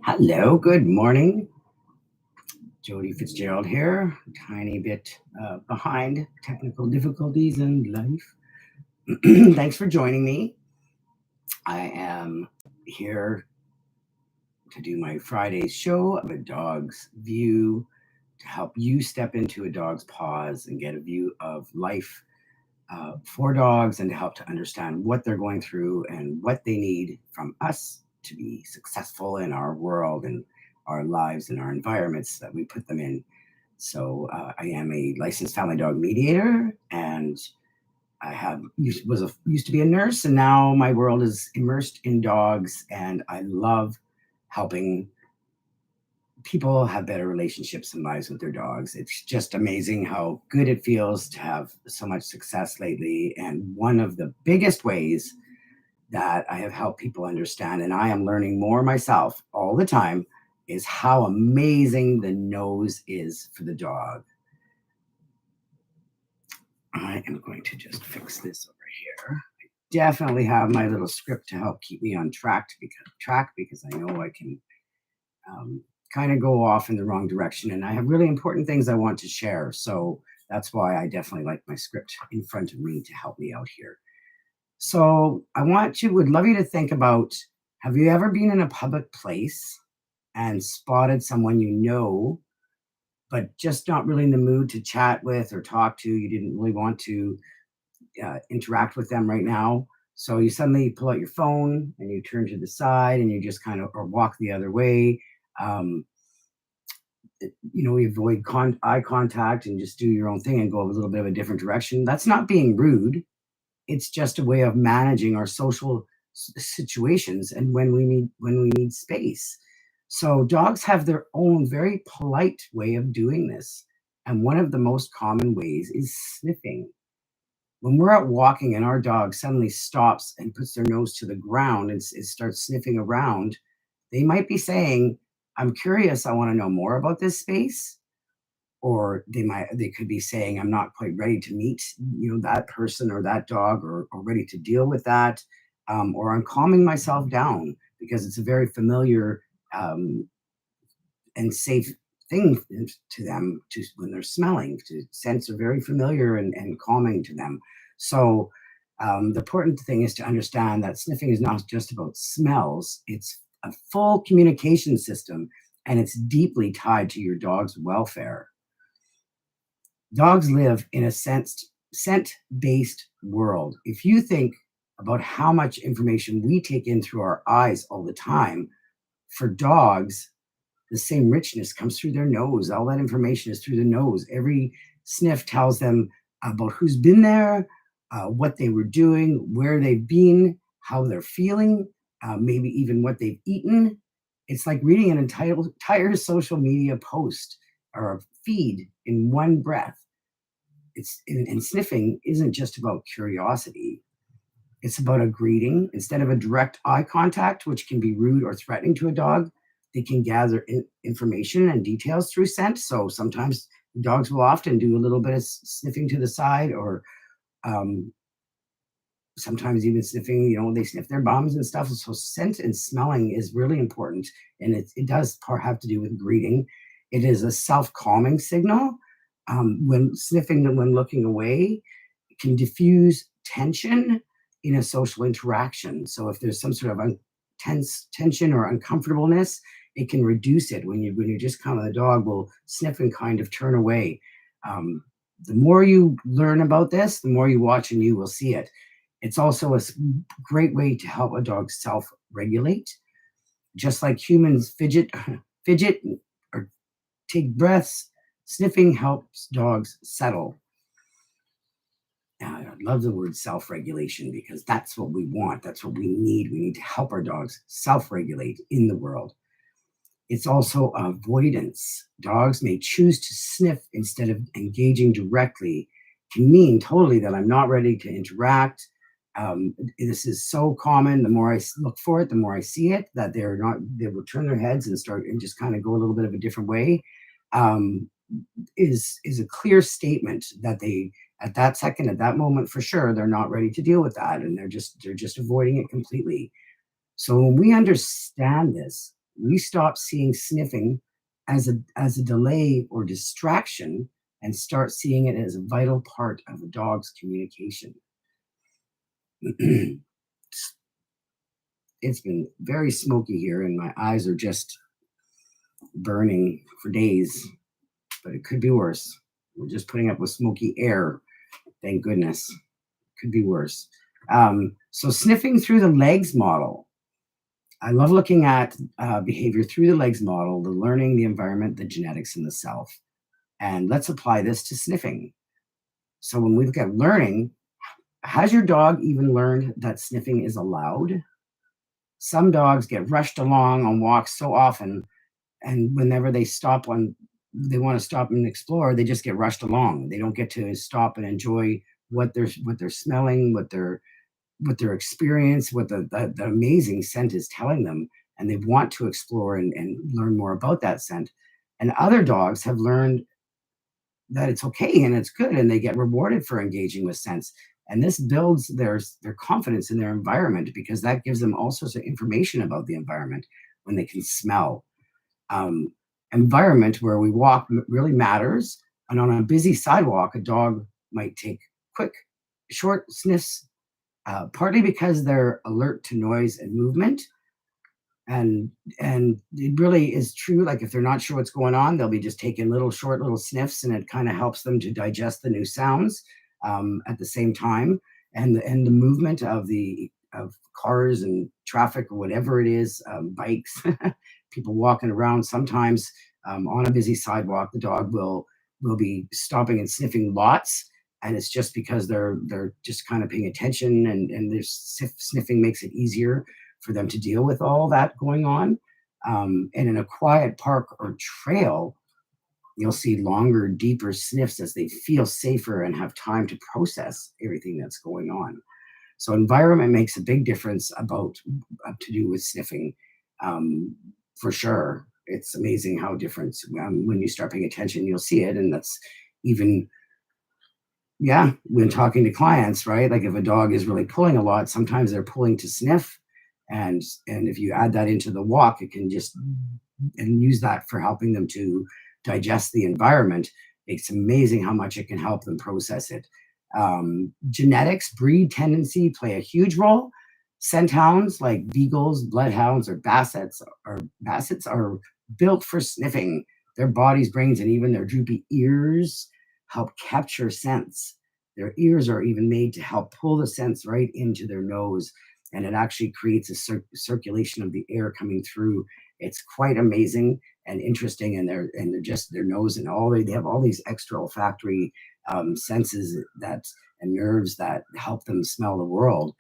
Hello, good morning. Jody Fitzgerald here. Tiny bit behind technical difficulties in life. Thanks for joining me. I am here to do my Friday show of a dog's view to help you step into a dog's paws and get a view of life for dogs and to help to understand what they're going through and what they need from us to be successful in our world and our lives and our environments that we put them in. So I am a licensed family dog mediator, and I have used to be a nurse, and now my world is immersed in dogs, and I love helping people have better relationships and lives with their dogs. It's just amazing how good it feels to have so much success lately. And one of the biggest ways that I have helped people understand, and I am learning more myself all the time, is how amazing the nose is for the dog. I am going to just fix this over here. I definitely have my little script to help keep me on track because I know I can kind of go off in the wrong direction. And I have really important things I want to share. So that's why I definitely like my script in front of me to help me out here. So would love you to think about, have you ever been in a public place and spotted someone you know, but just not really in the mood to chat with or talk to? You didn't really want to interact with them right now. So you suddenly pull out your phone and you turn to the side and you just kind of or walk the other way. Um, you avoid eye contact and just do your own thing and go a little bit of a different direction. That's not being rude. It's just a way of managing our social situations and when we need space. So dogs have their own very polite way of doing this. And one of the most common ways is sniffing. When we're out walking and our dog suddenly stops and puts their nose to the ground and starts sniffing around, they might be saying, "I'm curious, I want to know more about this space." Or they could be saying, "I'm not quite ready to meet, that person or that dog, or ready to deal with that." Or, "I'm calming myself down," because it's a very familiar um, and safe thing to them to when they're smelling, to scents are very familiar and calming to them. So the important thing is to understand that sniffing is not just about smells, it's a full communication system, and it's deeply tied to your dog's welfare. Dogs live in a scent-based world. If you think about how much information we take in through our eyes all the time, for dogs, the same richness comes through their nose. All that information is through the nose. Every sniff tells them about who's been there, what they were doing, where they've been, how they're feeling, maybe even what they've eaten. It's like reading an entire social media post or a feed in one breath. And sniffing isn't just about curiosity. It's about a greeting. Instead of a direct eye contact, which can be rude or threatening to a dog, they can gather information and details through scent. So sometimes dogs will often do a little bit of sniffing to the side, or um, sometimes even sniffing, they sniff their bums and stuff. So scent and smelling is really important. And it does have to do with greeting. It is a self-calming signal. When sniffing and when looking away can diffuse tension in a social interaction. So if there's some sort of tense tension or uncomfortableness, it can reduce it. When you just kind of, the dog will sniff and kind of turn away. The more you learn about this, the more you watch and you will see it. It's also a great way to help a dog self-regulate. Just like humans fidget or take breaths, sniffing helps dogs settle. I love the word self-regulation because that's what we want. That's what we need. We need to help our dogs self-regulate in the world. It's also avoidance. Dogs may choose to sniff instead of engaging directly. Can mean totally that I'm not ready to interact. This is so common. The more I look for it, the more I see it, that they will turn their heads and start and just kind of go a little bit of a different way. Um, is a clear statement that they, at that second, at that moment, for sure, they're not ready to deal with that, and they're just avoiding it completely. So when we understand this, we stop seeing sniffing as a delay or distraction and start seeing it as a vital part of a dog's communication. It's been very smoky here, and my eyes are just burning for days, but it could be worse. We're just putting up with smoky air. Thank goodness. Could be worse. So, sniffing through the legs model. I love looking at behavior through the legs model, the learning, the environment, the genetics, and the self. And let's apply this to sniffing. So, when we look at learning, has your dog even learned that sniffing is allowed? Some dogs get rushed along on walks so often, and whenever they want to stop and explore, they just get rushed along. They don't get to stop and enjoy what they're smelling, what their experience, what the amazing scent is telling them, and they want to explore and learn more about that scent. And other dogs have learned that it's okay and it's good, and they get rewarded for engaging with scents. And this builds their confidence in their environment, because that gives them all sorts of information about the environment when they can smell. um, Environment where we walk really matters. And on a busy sidewalk, a dog might take quick, short sniffs, partly because they're alert to noise and movement. And it really is true. Like, if they're not sure what's going on, they'll be just taking little short little sniffs, and it kind of helps them to digest the new sounds at the same time. And the movement of cars and traffic or whatever it is, bikes, people walking around. Sometimes on a busy sidewalk, the dog will be stopping and sniffing lots, and it's just because they're just kind of paying attention, and their sniffing makes it easier for them to deal with all that going on. And in a quiet park or trail, you'll see longer, deeper sniffs as they feel safer and have time to process everything that's going on. So environment makes a big difference about to do with sniffing, um, for sure. It's amazing how different, when you start paying attention, you'll see it, and that's even, yeah, when talking to clients, right? Like, if a dog is really pulling a lot, sometimes they're pulling to sniff, and if you add that into the walk, it can just and use that for helping them to digest the environment. It's amazing how much it can help them process it. Genetics, breed tendency play a huge role. Scent hounds like beagles, bloodhounds, or bassets are built for sniffing. Their bodies, brains, and even their droopy ears help capture scents. Their ears are even made to help pull the scents right into their nose, and it actually creates a circulation of the air coming through. It's quite amazing and interesting, and they're just their nose and they have all these extra olfactory senses that and nerves that help them smell the world.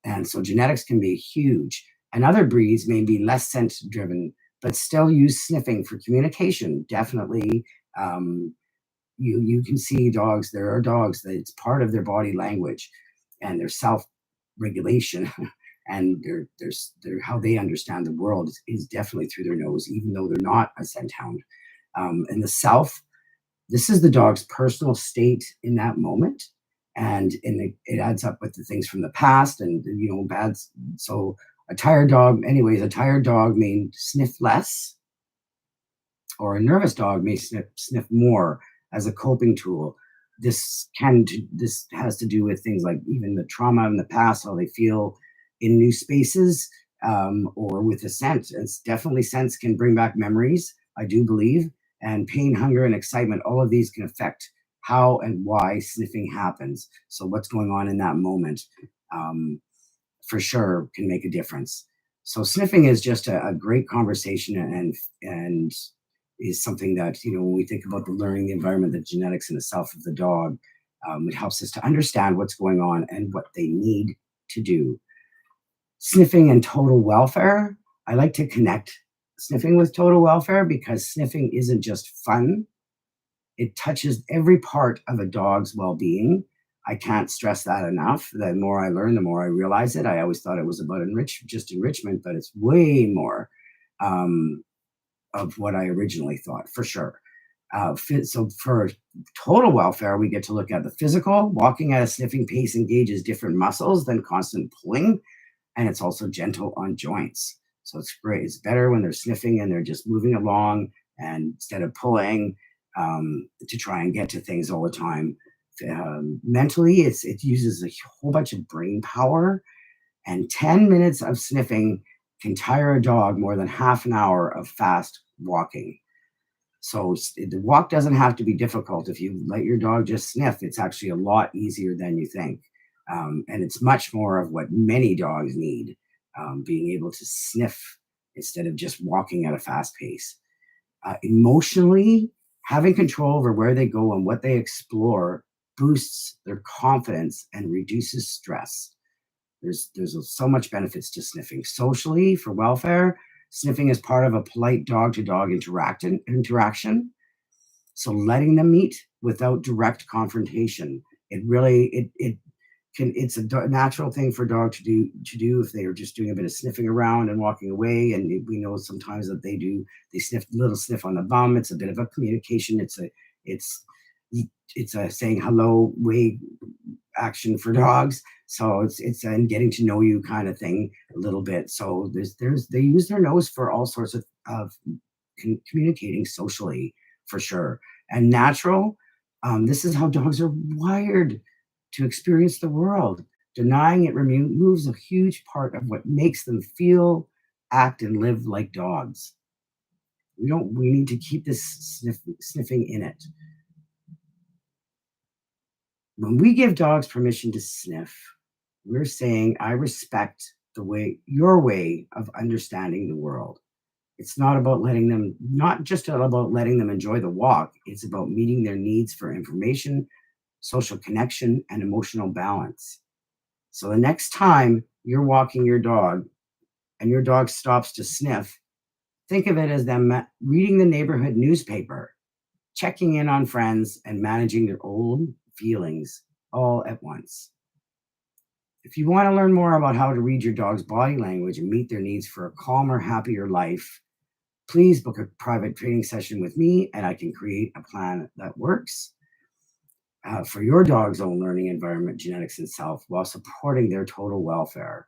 And so genetics can be huge. And other breeds may be less scent driven, but still use sniffing for communication. Definitely, um, you can see dogs. There are dogs that it's part of their body language and their self regulation. And their how they understand the world is definitely through their nose, even though they're not a scent hound. And the self, this is the dog's personal state in that moment, and it adds up with the things from the past, and bad. So a tired dog may sniff less, or a nervous dog may sniff more as a coping tool. This has to do with things like even the trauma in the past, how they feel in new spaces, or with the scent. It's definitely scents can bring back memories, I do believe, and pain, hunger, and excitement. All of these can affect how and why sniffing happens. So what's going on in that moment, um, for sure, can make a difference. So sniffing is just a great conversation, and is something that, when we think about the learning, the environment, the genetics, and the self of the dog, it helps us to understand what's going on and what they need to do. Sniffing and total welfare. I like to connect sniffing with total welfare, because sniffing isn't just fun. It touches every part of a dog's well-being. I can't stress that enough. The more I learn, the more I realize it. I always thought it was about just enrichment, but it's way more, um, of what I originally thought, for sure. So for total welfare, we get to look at the physical. Walking at a sniffing pace engages different muscles than constant pulling, and it's also gentle on joints. So it's great. It's better when they're sniffing and they're just moving along, and instead of pulling to try and get to things all the time. Mentally, it uses a whole bunch of brain power, and 10 minutes of sniffing can tire a dog more than half an hour of fast walking. So the walk doesn't have to be difficult. If you let your dog just sniff, it's actually a lot easier than you think. And it's much more of what many dogs need, being able to sniff instead of just walking at a fast pace. Emotionally, having control over where they go and what they explore boosts their confidence and reduces stress. There's so much benefits to sniffing. Socially, for welfare, sniffing is part of a polite dog to dog interaction. So letting them meet without direct confrontation. It can it's a natural thing for a dog to do if they are just doing a bit of sniffing around and walking away. And we know sometimes that they sniff little sniff on the bum. It's a bit of a communication. It's it's a saying hello way action for dogs. So it's a getting to know you kind of thing a little bit. So there's they use their nose for all sorts of communicating socially, for sure. And natural, this is how dogs are wired to experience the world. Denying it removes a huge part of what makes them feel, act, and live like dogs. We need to keep this sniffing in it. When we give dogs permission to sniff, we're saying, I respect your way of understanding the world. It's not just about letting them enjoy the walk. It's about meeting their needs for information, social connection, and emotional balance. So the next time you're walking your dog and your dog stops to sniff, think of it as them reading the neighborhood newspaper, checking in on friends, and managing their own feelings all at once. If you want to learn more about how to read your dog's body language and meet their needs for a calmer, happier life, please book a private training session with me and I can create a plan that works for your dog's own learning environment, genetics, and self while supporting their total welfare.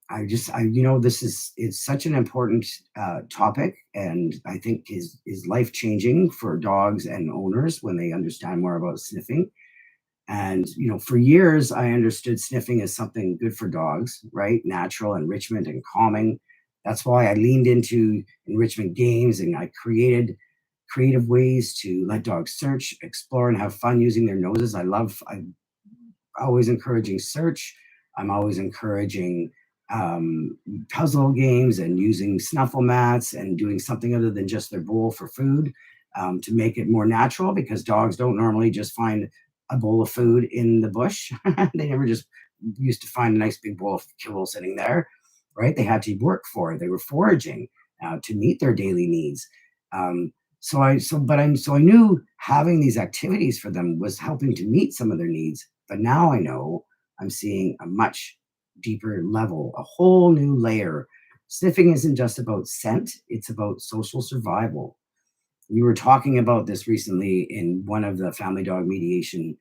This is such an important topic, and I think is life changing for dogs and owners when they understand more about sniffing. And for years, I understood sniffing as something good for dogs, right? Natural enrichment and calming. That's why I leaned into enrichment games, and I created creative ways to let dogs search, explore, and have fun using their noses. I'm always encouraging search. I'm always encouraging puzzle games and using snuffle mats and doing something other than just their bowl for food, to make it more natural, because dogs don't normally just find a bowl of food in the bush. They never just used to find a nice big bowl of kibble sitting there, right? They had to work for it. They were foraging to meet their daily needs. So I knew having these activities for them was helping to meet some of their needs. But now I know I'm seeing a much deeper level, a whole new layer. Sniffing isn't just about scent; it's about social survival. We were talking about this recently in one of the family dog mediation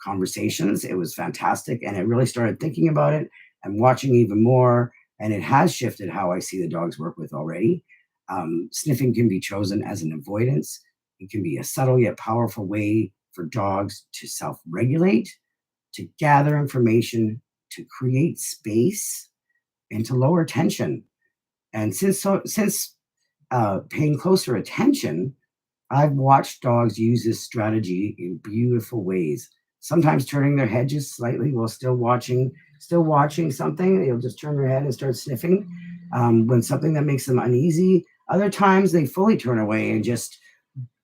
conversations. It was fantastic. And I really started thinking about it and watching even more. And it has shifted how I see the dogs work with already. Sniffing can be chosen as an avoidance. It can be a subtle yet powerful way for dogs to self regulate, to gather information, to create space, and to lower tension. And since paying closer attention, I've watched dogs use this strategy in beautiful ways. Sometimes turning their head just slightly while still watching something. They'll just turn their head and start sniffing when something that makes them uneasy. Other times they fully turn away and just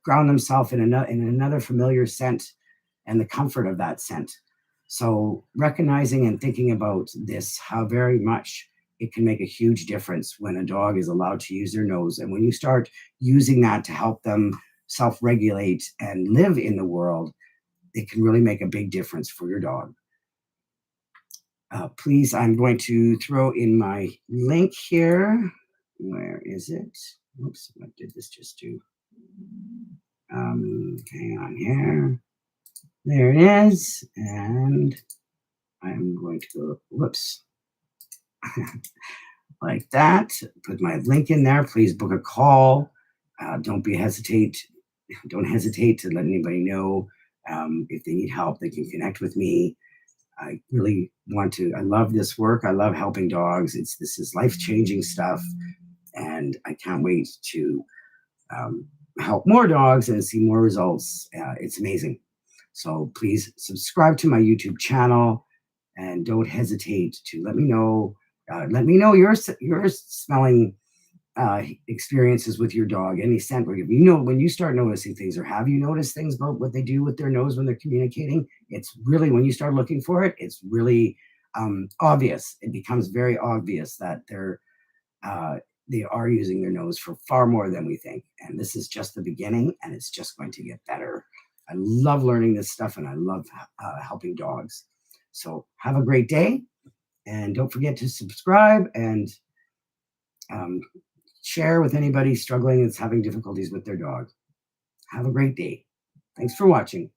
ground themselves in another familiar scent and the comfort of that scent. So recognizing and thinking about this, how very much it can make a huge difference when a dog is allowed to use their nose. And when you start using that to help them self-regulate and live in the world, it can really make a big difference for your dog. Please, I'm going to throw in my link here. Where is it? Oops, what did this just do? Hang on here. There it is. And I'm going to go, whoops. like that. Put my link in there. Please book a call. Don't be hesitate. Don't hesitate to let anybody know if they need help. They can connect with me. I really want to. I love this work. I love helping dogs. This is life changing stuff, and I can't wait to um, help more dogs and see more results. It's amazing. So please subscribe to my YouTube channel and don't hesitate to let me know. Let me know your smelling experiences with your dog. Any scent where you know when you start noticing things, or have you noticed things about what they do with their nose when they're communicating? It's really when you start looking for it, it's really obvious. It becomes very obvious that uh, they are using their nose for far more than we think. And this is just the beginning, and it's just going to get better. I love learning this stuff, and I love helping dogs. So have a great day, and don't forget to subscribe and um, share with anybody struggling that's having difficulties with their dog. Have a great day. Thanks for watching.